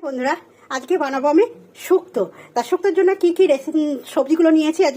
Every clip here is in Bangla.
বন্ধুরা আজকে বানাবো আমি শুক্তো। তার শুক্তোর জন্য কি কি সবজিগুলো নিয়েছি আজ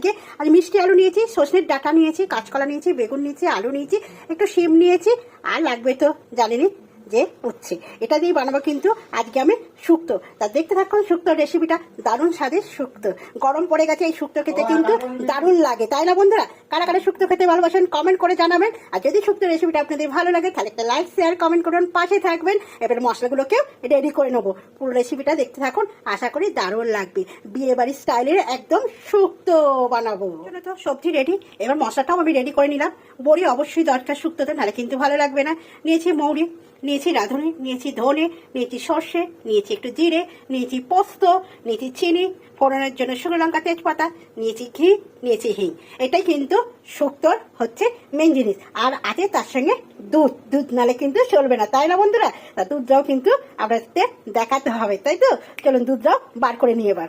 মিষ্টি আলু নিয়েছি, সজনের ডাঁটা নিয়েছি, কাঁচকলা নিয়েছি, বেগুন নিয়েছি, আলু নিয়েছি, একটু শিম নিয়েছি, আর লাগবে তো জানেনই যে উচ্ছে। এটা দিয়ে বানাবো কিন্তু আজকে আমি শুক্তো। তা দেখতে থাকুন শুক্তোর রেসিপিটা। দারুণ স্বাদের শুক্তো, গরম পড়ে গেছে, এই শুক্তো খেতে কিন্তু দারুণ লাগে, তাই না বন্ধুরা? কারা কারা শুক্তো খেতে ভালোবাসেন কমেন্ট করে জানাবেন। আর যদি শুক্তোর রেসিপিটা আপনাদের ভালো লাগে তাহলে একটা লাইক শেয়ার কমেন্ট করুন, পাশে থাকবেন। এবার মশলাগুলোকেও রেডি করে নেবো। পুরো রেসিপিটা দেখতে থাকুন, আশা করি দারুণ লাগবে। বিয়ে বাড়ির স্টাইলের একদম শুক্তো বানাবো। তো সবজি রেডি, এবার মশলাটাও আমি রেডি করে নিলাম। বড়ি অবশ্যই দরকার শুক্তোতে, নাহলে কিন্তু ভালো লাগবে না। নিয়েছি মৌরি, নিয়েছি রাঁধুনি, নিয়েছি ধনে, নিয়েছি সর্ষে, নিয়েছি একটু জিরে, নিয়েছি পোস্ত, নিয়েছি চিনি, ফোড়নের জন্য শুকনো লঙ্কা, তেজপাতা, নিয়েছি ঘি, নিয়েছি হিং। এটাই কিন্তু শুক্তোর হচ্ছে মেন জিনিস। আর আছে তার সঙ্গে দুধ, দুধ নালে কিন্তু চলবে না, তাই না বন্ধুরা? তা দুধটাও কিন্তু আপনাদের দেখাতে হবে, তাই তো? চলুন দুধটাও বার করে নিয়ে এবার।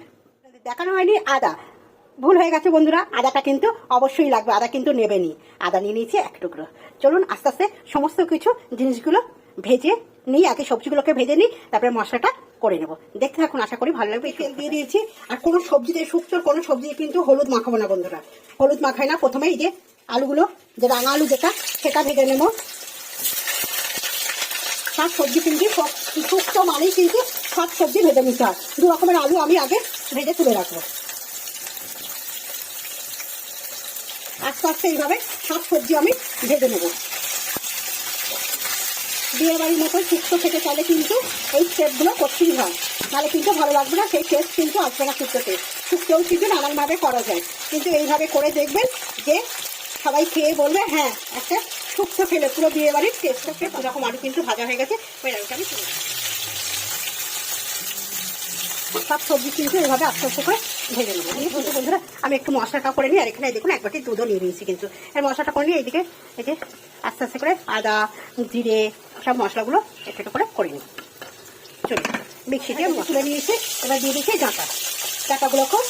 দেখানো হয়নি আদা, ভুল হয়ে গেছে বন্ধুরা, আদাটা কিন্তু অবশ্যই লাগবে, আদা কিন্তু নেবেনি। আদা নিয়ে নিয়েছি এক টুকরো। চলুন আস্তে আস্তে সমস্ত কিছু জিনিসগুলো ভেজে নিই, আগে সবজিগুলোকে ভেজে নিই, তারপরে মশলাটা করে নেবো। দেখতে থাকুন, আশা করি ভালো লাগবে। তেল দিয়ে দিয়েছি। আর কোনো সবজিতে, শুক্তোর কোনো সবজি কিন্তু হলুদ মাখাবো না বন্ধুরা, হলুদ মাখাই না। প্রথমে এই যে আলুগুলো, যে রাঙা আলু যেটা, সেটা ভেজে নেবো। সব সবজি কিন্তু শুক্তো মানেই কিন্তু সব সবজি ভেজে নিতে হয়। দু রকমের আলু আমি আগে ভেজে তুলে রাখবো। আস্তে আস্তে এইভাবে সব সবজি আমি ভেজে নেব। বিয়ে বাড়ির মতো শুক্তো খেতে চাইলে কিন্তু এই স্টেপগুলো করতেই হয়, নাহলে কিন্তু ভালো লাগবে না, সেই টেস্ট কিন্তু আসবে না শুক্তোতে। শুক্তোও কিন্তু নানানভাবে করা যায়, কিন্তু এইভাবে করে দেখবেন যে সবাই খেয়ে বলবে হ্যাঁ একটা শুক্তো খেলে পুরো বিয়ে বাড়ির টেস্ট হচ্ছে। এরকম আলু কিন্তু ভাজা হয়ে গেছে, ওই আলুটা আমি তুলে সব সবজি কিন্তু এইভাবে আস্তে আস্তে করে ভেজে নেবো। বন্ধুরা আমি একটু মশলাটা করে নিই। আর এখানে দেখুন এক বাটি দুধও নিয়ে নিয়েছি কিন্তু। এর মশলাটা করে নিই। এইদিকে এই যে আস্তে আস্তে করে আদা, জিরে, সব মশলাগুলো একটু একটু করে নিই। চলুন মিক্সিতে তুলে নিয়েছি। এবার দিয়ে দিচ্ছি ডাঁটাগুলোকেও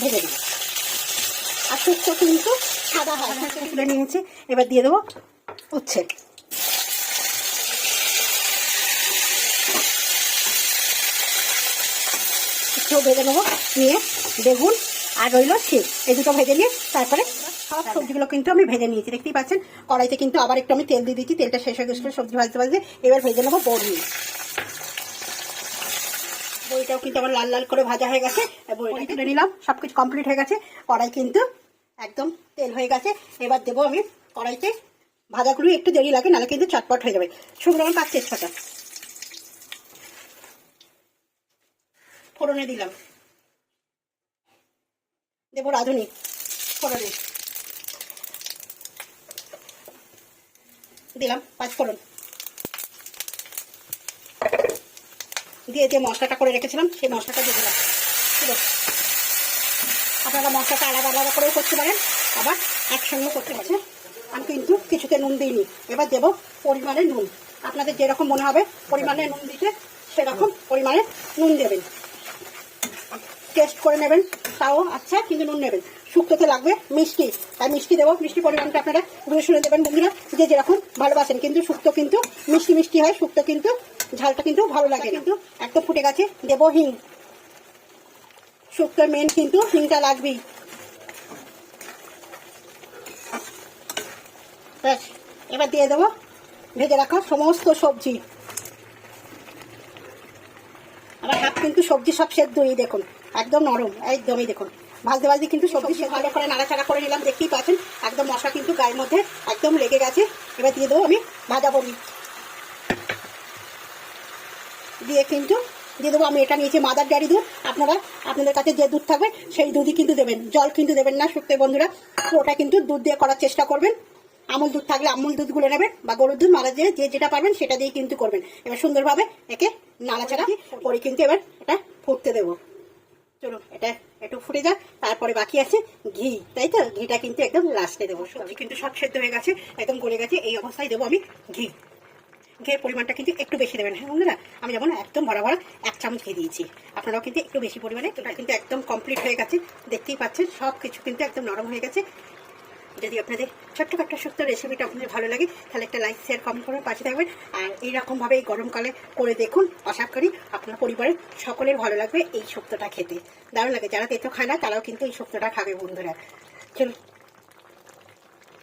ভেজে নেব। আর শুক্তো কিন্তু সাদা হয়, তুলে নিয়েছি। এবার দিয়ে দেবো উচ্ছে। ভেজে নেবো, নিয়ে বেগুন আর রইলো শিম, এই দুটো ভেজে নিয়ে তারপরে সব সবজিগুলো কিন্তু আমি ভেজে নিয়েছি। দেখতেই পাচ্ছেন কড়াইতে কিন্তু আবার একটু আমি তেল দিয়ে দিচ্ছি। তেলটা শেষ হয়ে গেছিলো সবজি ভাজতে ভাজতে। এবার ভেজে নেবো বড়ি। বড়িটাও কিন্তু আমার লাল লাল করে ভাজা হয়ে গেছে। বড়িটা তুলে নিলাম, সবকিছু কমপ্লিট হয়ে গেছে। কড়াই কিন্তু একদম তেল হয়ে গেছে। এবার দেবো আমি কড়াইতে, ভাজাগুলো একটু দেরি লাগে, নাহলে কিন্তু চটপট হয়ে যাবে। শুকনো লঙ্কা, তেজপাতা ফোড়নে দিলাম, দেবো রাঁধুনি ফোড়নে দিলাম, পাঁচফোড়ন দিয়ে যে মশলাটা করে রেখেছিলাম সেই মশলাটা দিয়ে দিলাম। আপনারা মশলাটা আলাদা আলাদা করেও করতে পারেন, আবার একসঙ্গে করতে পারেন। আমি কিন্তু কিছুতে নুন দিইনি। এবার দেবো পরিমাণে নুন। আপনাদের যেরকম মনে হবে পরিমাণে নুন দিতে, সেরকম পরিমাণে নুন দেবেন। টেস্ট করে নেবেন, তাও আচ্ছা, কিন্তু নুন নেবেন। শুক্তোতে লাগবে মিষ্টি, তাই মিষ্টি দেবো। মিষ্টি পরিমাণটা আপনারা বুঝে শুনে দেবেন বন্ধুরা, যে যেরকম ভালোবাসেন। কিন্তু শুক্তো কিন্তু মিষ্টি মিষ্টি হয়, শুক্তো কিন্তু ঝালটা কিন্তু ভালো লাগে। কিন্তু একদম ফুটে গেছে, দেবো হিং। শুক্তোর মেন কিন্তু হিংটা লাগবেই। ব্যাস, এবার দিয়ে দেবো ভেজে রাখা সমস্ত সবজি। আমার হাত কিন্তু সবজি সব সেদ্ধই, দেখুন একদম নরম, একদমই দেখুন ভাজতে ভাজতে কিন্তু সবজি ভালো করে নাড়াচাড়া করে নিলাম। দেখতেই পাচ্ছেন একদম মশলা কিন্তু গায়ের মধ্যে একদম লেগে গেছে। এবার দিয়ে দেবো আমি ভাজা বড়ি, দিয়ে কিন্তু দিয়ে দেবো আমি এটা নিয়েছি মাদার ডেয়ারি দুধ। আপনারা আপনাদের কাছে যে দুধ থাকবে সেই দুধই কিন্তু দেবেন, জল কিন্তু দেবেন না শুক্তো বন্ধুরা। ওটা কিন্তু দুধ দিয়ে করার চেষ্টা করবেন। আমুল দুধ থাকলে আমুল দুধগুলো নেবেন, বা গরুর দুধ, মারা দিয়ে যে যেটা পারবেন সেটা দিয়ে কিন্তু করবেন। এবার সুন্দরভাবে একে নাড়াচাড়া করে কিন্তু এবার এটা ফুটতে দেবো। চলুন এটা একটু ফুটে যাক, তারপরে বাকি আছে ঘি, তাই তো? ঘিটা কিন্তু একদম লাস্টে দেবো। সবজি কিন্তু সব সেদ্ধ হয়ে গেছে, একদম গলে গেছে, এই অবস্থায় দেবো আমি ঘি। ঘিয়ের পরিমাণটা কিন্তু একটু বেশি দেবেন, হ্যাঁ বন্ধুরা? আমি যেমন একদম ভরা 1 চামচ ঘি দিয়েছি, আপনারাও কিন্তু একটু বেশি পরিমাণে। তোটা কিন্তু একদম কমপ্লিট হয়ে গেছে, দেখতেই পাচ্ছেন সব কিছু কিন্তু একদম নরম হয়ে গেছে। যদি আপনাদের ছোট্টখাট্ট শুক্তো রেসিপিটা আপনাদের ভালো লাগে তাহলে একটা লাইক শেয়ার কমেন্ট করে পাশে থাকবেন। আর এইরকমভাবে এই গরমকালে করে দেখুন, আশা করি আপনার পরিবারের সকলের ভালো লাগবে এই শুক্তোটা খেতে। দারুণ লাগে, যারা তেতো খায় না তারাও কিন্তু এই শুক্তোটা খাবে বন্ধুরা। চলুন